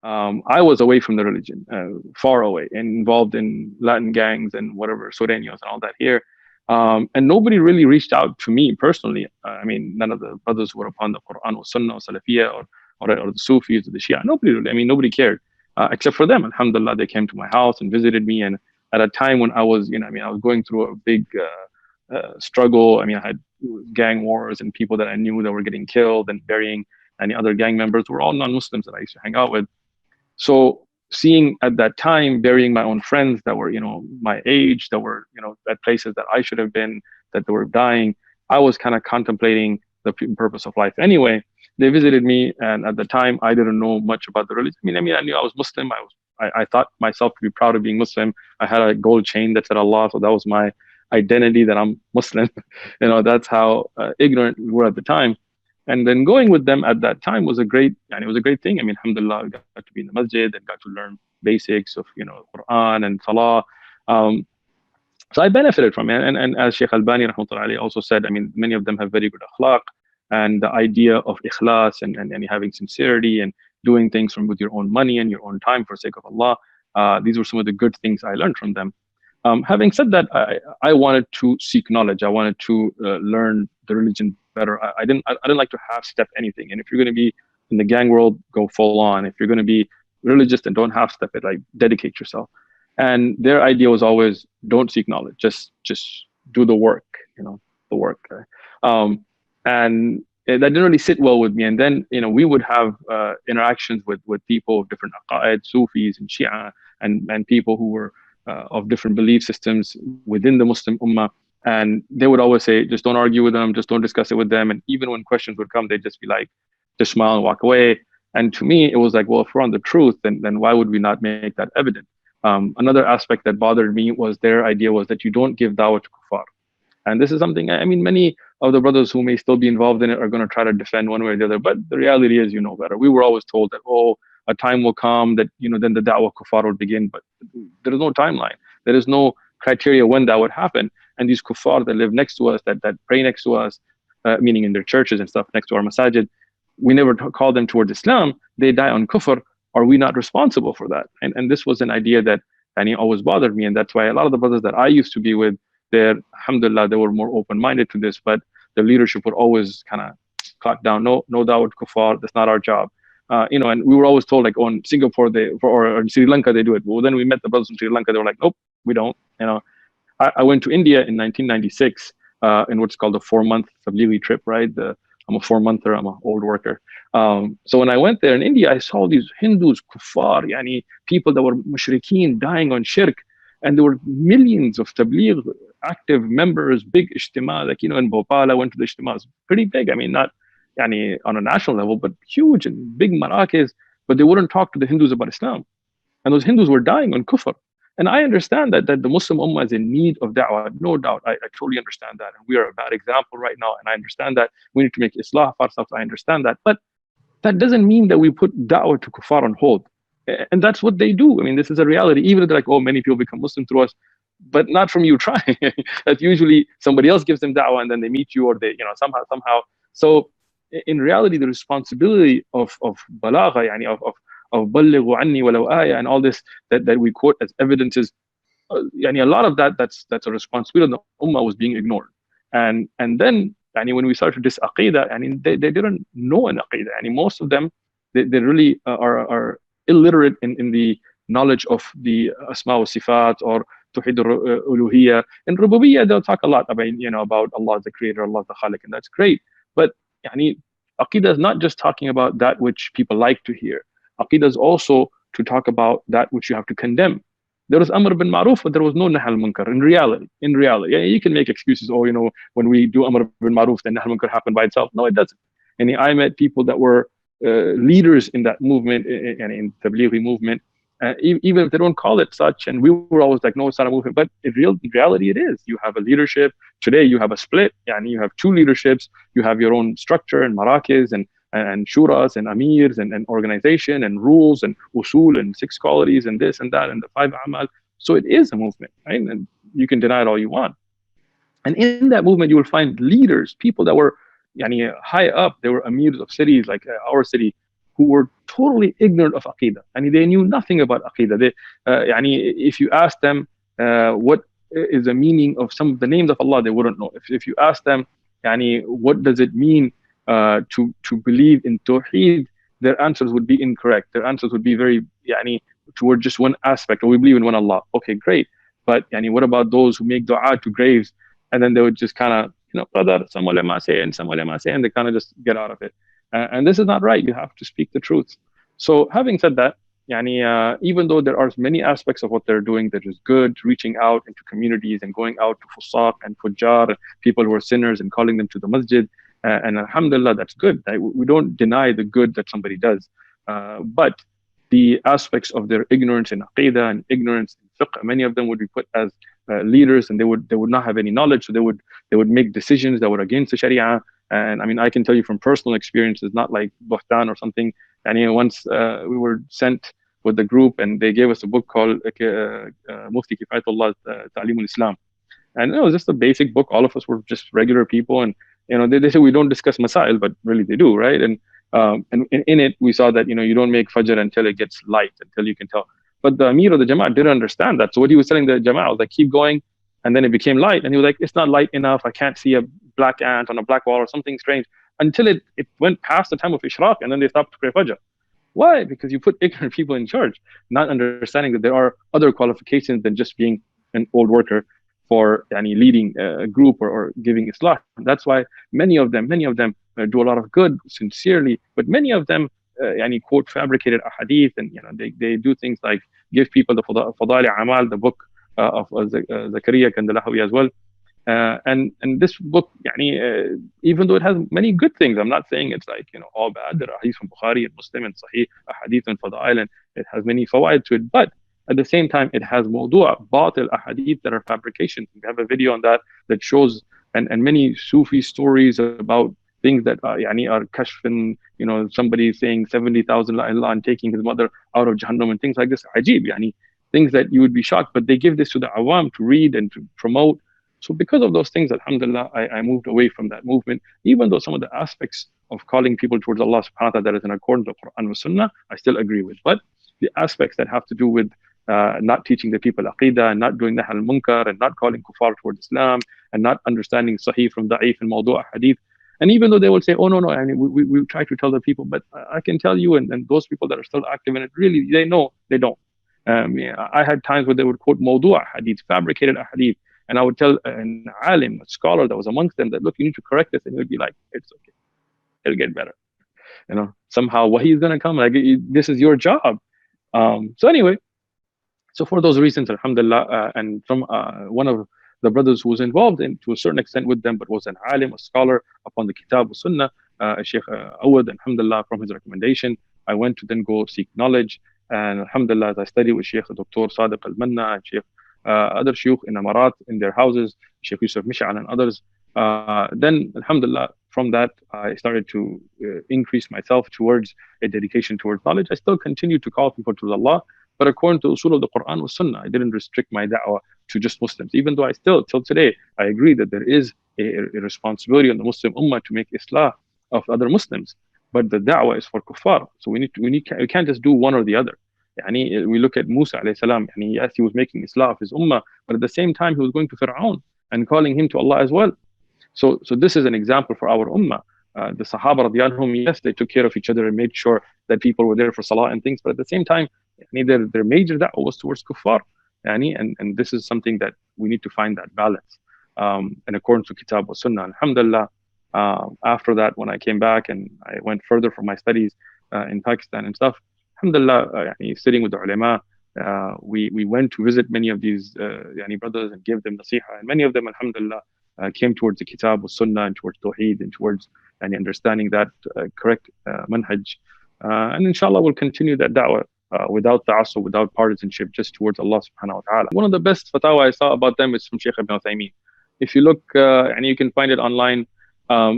I was away from the religion, far away, and involved in Latin gangs and whatever, Sureños and all that here. And nobody really reached out to me personally. I mean, none of the brothers who were upon the Quran or Sunnah or Salafiyah or the Sufis or the Shia. Nobody really, I mean, nobody cared except for them. Alhamdulillah, they came to my house and visited me. And at a time when I was, I mean, I was going through a big struggle. I mean, I had gang wars and people that I knew that were getting killed and burying any other gang members were all non-Muslims that I used to hang out with. So seeing at that time burying my own friends that were, my age, that were, at places that I should have been, that they were dying, I was kind of contemplating the purpose of life. Anyway, they visited me, and at the time I didn't know much about the religion. I knew I was Muslim. I thought myself to be proud of being Muslim. I had a gold chain that said Allah, so that was my identity that I'm Muslim. That's how ignorant we were at the time. And then going with them at that time was a great, and it was a great thing. I mean, alhamdulillah, I got to be in the masjid and got to learn basics of, Quran and Salah. So I benefited from it. And as Shaykh Albani rahmatullahi alayhi also said, I mean, many of them have very good akhlaq, and the idea of ikhlas and having sincerity and doing things with your own money and your own time for the sake of Allah. These were some of the good things I learned from them. Having said that, I wanted to seek knowledge. I wanted to learn the religion better. I didn't like to half step anything. And if you're going to be in the gang world, go full on. If you're going to be religious, then don't half step it. Like, dedicate yourself. And their idea was always, don't seek knowledge. Just do the work. The work. And that didn't really sit well with me. And then we would have interactions with people of different aqaid, Sufis and Shia, and people who were of different belief systems within the Muslim Ummah. And they would always say, just don't argue with them, just don't discuss it with them. And even when questions would come, they'd just be like, just smile and walk away. And to me, it was like, well, if we're on the truth, then why would we not make that evident? Another aspect that bothered me was their idea was that you don't give dawah to kuffar. And this is something, I mean, many of the brothers who may still be involved in it are going to try to defend one way or the other. But the reality is, better. We were always told that, a time will come that, then the da'wah kuffar will begin. But there is no timeline. There is no criteria when that would happen. And these kuffar that live next to us, that pray next to us, meaning in their churches and stuff next to our masajid, we never call them towards Islam. They die on kufr. Are we not responsible for that? And this was an idea that always bothered me. And that's why a lot of the brothers that I used to be with, alhamdulillah, they were more open-minded to this, but the leadership would always kind of clock down, no dawah to kuffar, that's not our job. And we were always told, like, in Singapore or in Sri Lanka, they do it. Well, then we met the brothers from Sri Lanka, they were like, nope, we don't. I went to India in 1996 in what's called a 4-month Tablighi trip, right? I'm a 4-monther, I'm an old worker. So when I went there in India, I saw these Hindus, kuffar, people that were mushrikeen, dying on shirk. And there were millions of Tabligh active members, big ijtima, like, in Bhopal, I went to the ijtima, it was pretty big. I mean, not on a national level, but huge and big marakis, but they wouldn't talk to the Hindus about Islam. And those Hindus were dying on kufr. And I understand that the Muslim Ummah is in need of da'wah, no doubt. I totally understand that. And we are a bad example right now. And I understand that we need to make islah for ourselves. I understand that. But that doesn't mean that we put da'wah to kuffar on hold. And that's what they do. I mean, this is a reality. Even if they're like, many people become Muslim through us, but not from you trying. That usually somebody else gives them da'wah and then they meet you, or they, somehow. So in reality, the responsibility of balagha, of ballighu anni walau ayah, and all this that we quote as evidences, a lot of that's a responsibility of the ummah was being ignored. And then when we started this aqidah, they didn't know an aqidah. Most of them, they really are illiterate in the knowledge of the asma wa sifat or Tawheed al-Uluhiyya. In Rububiyyah, they'll talk a lot about Allah as the creator, Allah the Khaliq, and that's great. But Aqidah is not just talking about that which people like to hear. Aqidah is also to talk about that which you have to condemn. There was Amr bin Ma'ruf, but there was no Nahy al-Munkar in reality. You can make excuses, when we do Amr bin Ma'ruf, then Nahy al-Munkar happened by itself. No, it doesn't. I met people that were leaders in that movement, and in the Tablighi movement, even if they don't call it such. And we were always like, no, it's not a movement. But in reality, it is. You have a leadership. Today, you have a split. You have 2 leaderships. You have your own structure and marakis and shuras and amirs and organization and rules and usul and 6 qualities and this and that and the 5 amal. So it is a movement, right? And you can deny it all you want. And in that movement, you will find leaders, people that were high up. They were amirs of cities like our city, who were totally ignorant of Aqidah. And they knew nothing about Aqidah. If you ask them what is the meaning of some of the names of Allah, they wouldn't know. If you ask them, what does it mean to believe in Tawheed, their answers would be incorrect. Their answers would be very toward just one aspect, or we believe in one Allah. Okay, great. But what about those who make dua to graves, and then they would just kind of, brother, some ulama say and some ulama say, and they kind of just get out of it. And this is not right. You have to speak the truth. So having said that, even though there are many aspects of what they're doing that is good, reaching out into communities and going out to fusaq and fujjar, people who are sinners, and calling them to the masjid, and alhamdulillah, that's good. We don't deny the good that somebody does. But the aspects of their ignorance in aqidah and ignorance in fiqh, many of them would be put as leaders, and they would not have any knowledge, so they would make decisions that were against the sharia. And I mean, I can tell you from personal experiences, not like buhtan or something. And once we were sent with the group, and they gave us a book called Mufti Kifayatullah Ta'lim al-Islam, and it was just a basic book. All of us were just regular people, and they say we don't discuss masail, but really they do, right? And in it we saw that you don't make fajr until it gets light, until you can tell. But the Amir of the Jamaat didn't understand that. So what he was telling the Jamaat was like, keep going, and then it became light, and he was like, it's not light enough. I can't see a black ant on a black wall or something strange, until it went past the time of Ishraq, and then they stopped to pray fajr. Why? Because you put ignorant people in charge, not understanding that there are other qualifications than just being an old worker for leading a group or giving Islah. That's why many of them do a lot of good sincerely, but many of them quote fabricated ahadith, and they do things like give people the Fadail Amal, the book of Zakaria Kandalahawi as well. And this book, even though it has many good things, I'm not saying it's like all bad. There are hadith from Bukhari and Muslim and Sahih, ahadith and Fadail, and it has many fawaid to it. But at the same time, it has mawdu', batil ahadith that are fabrications. We have a video on that shows, and many Sufi stories about things that are kashf, somebody saying 70,000 la ilaha and taking his mother out of Jahannam and things like this. Ajib, things that you would be shocked, but they give this to the awam to read and to promote. So because of those things, alhamdulillah, I moved away from that movement, even though some of the aspects of calling people towards Allah subhanahu wa ta'ala that is in accordance with Quran and Sunnah, I still agree with. But the aspects that have to do with not teaching the people aqidah, and not doing nahy al-munkar, and not calling kuffar towards Islam, and not understanding sahih from da'if and mawdu' hadith. And even though they will say, oh, no, we try to tell the people, but I can tell you, and those people that are still active in it, really, they know they don't. I had times where they would quote mawdu' hadith, fabricated hadith, and I would tell an alim, a scholar that was amongst them, that look, you need to correct this, and he would be like, it's okay, it'll get better. Somehow wahi is going to come, like, this is your job. So anyway, so for those reasons, alhamdulillah, and from one of the brothers who was involved in to a certain extent with them, but was an alim, a scholar upon the Kitab wa Sunnah, Shaykh Awad, alhamdulillah, from his recommendation, I went to then go seek knowledge. And alhamdulillah, as I studied with Shaykh Dr. Sadiq al-Manna and Shaykh other shuyukh in Amarat, in their houses, Shaykh Yusuf Mish'al and others, then alhamdulillah, from that I started to increase myself towards a dedication towards knowledge. I still continue to call people to Allah, but according to usul of the Quran wa Sunnah, I didn't restrict my da'wah to just Muslims, even though I still, till today, I agree that there is a responsibility on the Muslim ummah to make islah of other Muslims, but the da'wah is for kuffar. So we can't just do one or the other. We look at Musa alayhi salam, yes, he was making islah of his ummah, but at the same time he was going to Fir'aun and calling him to Allah as well. So this is an example for our ummah. The Sahaba radiallahu anhum, yes, they took care of each other and made sure that people were there for salah and things, but at the same time, their major da'wah was towards kuffar. And this is something that we need to find that balance. In accordance to Kitab wa Sunnah, alhamdulillah. After that, when I came back and I went further for my studies in Pakistan and stuff, alhamdulillah, sitting with the ulama, we went to visit many of these brothers and give them nasiha, and many of them, alhamdulillah, came towards the Kitab wa Sunnah and towards Tawheed and towards understanding that correct manhaj. And inshallah, we'll continue that da'wah without ta'assub, without partisanship, just towards Allah subhanahu wa ta'ala. One of the best fatwa I saw about them is from Shaykh Ibn Uthaymeen. If you look, and you can find it online,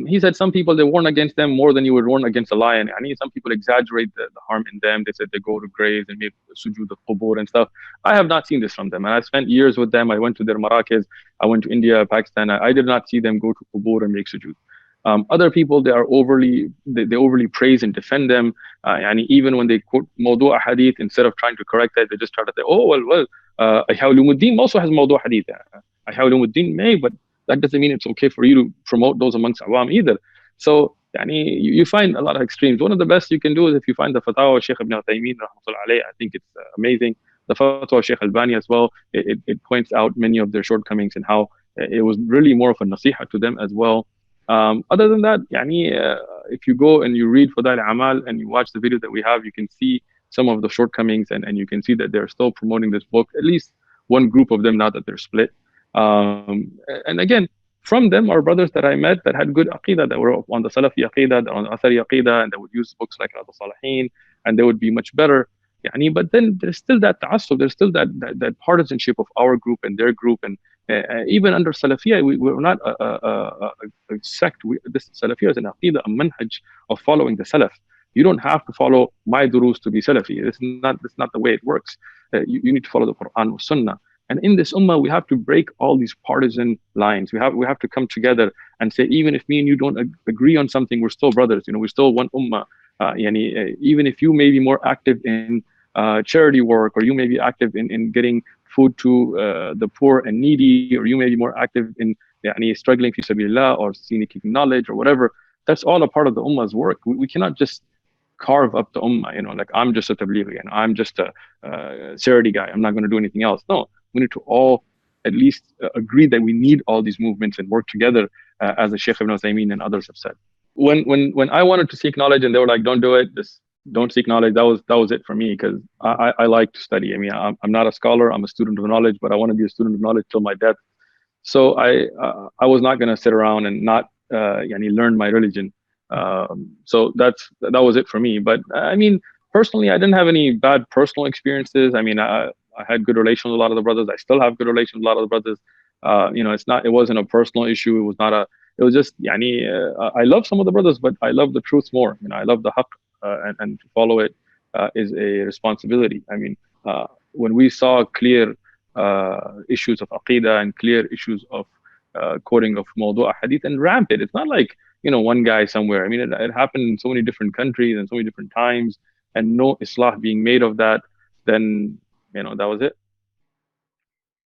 he said some people, they warn against them more than you would warn against a lion. Some people exaggerate the harm in them. They said they go to graves and make sujood al-qubur and stuff. I have not seen this from them, and I spent years with them. I went to their marakiz. I went to India, Pakistan. I did not see them go to qubur and make sujood. Other people, they overly praise and defend them, and even when they quote mawdu' hadith, instead of trying to correct that, they just try to say, oh well, Ihya Ulumuddin also has mawdu' hadith. Ihya Ulumuddin may, but that doesn't mean it's okay for you to promote those amongst awam either. So you find a lot of extremes. One of the best you can do is if you find the fatwa of Shaykh Ibn Uthaymeen, I think it's amazing. The fatwa of Shaykh Albani as well, it points out many of their shortcomings and how it was really more of a nasiha to them as well. Other than that, if you go and you read Fadail Amal and you watch the video that we have, you can see some of the shortcomings, and you can see that they're still promoting this book, at least one group of them, now that they're split. And again, from them are brothers that I met that had good aqidah, that were on the Salafi aqidah, on the Athari aqidah, and they would use books like the Salihin, and they would be much better. But then there's still that ta'assub, there's still that partisanship of our group and their group. And even under Salafiyah, we're not a sect. This Salafiyah is an aqidah, a manhaj of following the Salaf. You don't have to follow my durus to be Salafi. It's not the way it works. You need to follow the Quran and Sunnah. And in this ummah, we have to break all these partisan lines. We have to come together and say, even if me and you don't agree on something, we're still brothers. We're still one ummah. Even if you may be more active in charity work, or you may be active in getting food to the poor and needy, or you may be more active in struggling fi sabilillah or seeking knowledge or whatever, that's all a part of the ummah's work. We cannot just carve up the ummah, like I'm just a tablighi and I'm just a charity guy, I'm not going to do anything else. No, we need to all at least agree that we need all these movements and work together, as the Shaykh Ibn Uthaymeen and others have said. When I wanted to seek knowledge and they were like, don't do it, just don't seek knowledge, that was it for me, because I like to study. I'm not a scholar, I'm a student of knowledge, but I want to be a student of knowledge till my death. So I was not going to sit around and not learn my religion. So that was it for me. But personally, I didn't have any bad personal experiences. I had good relations with a lot of the brothers. I still have good relations with a lot of the brothers. It wasn't a personal issue. It was just, I love some of the brothers, but I love the truth more. I love the haqq, and to follow it is a responsibility. When we saw clear issues of aqidah and clear issues of quoting of mawdu' hadith and rampant, it's not like, one guy somewhere. It happened in so many different countries and so many different times, and no islah being made of that, then, that was it.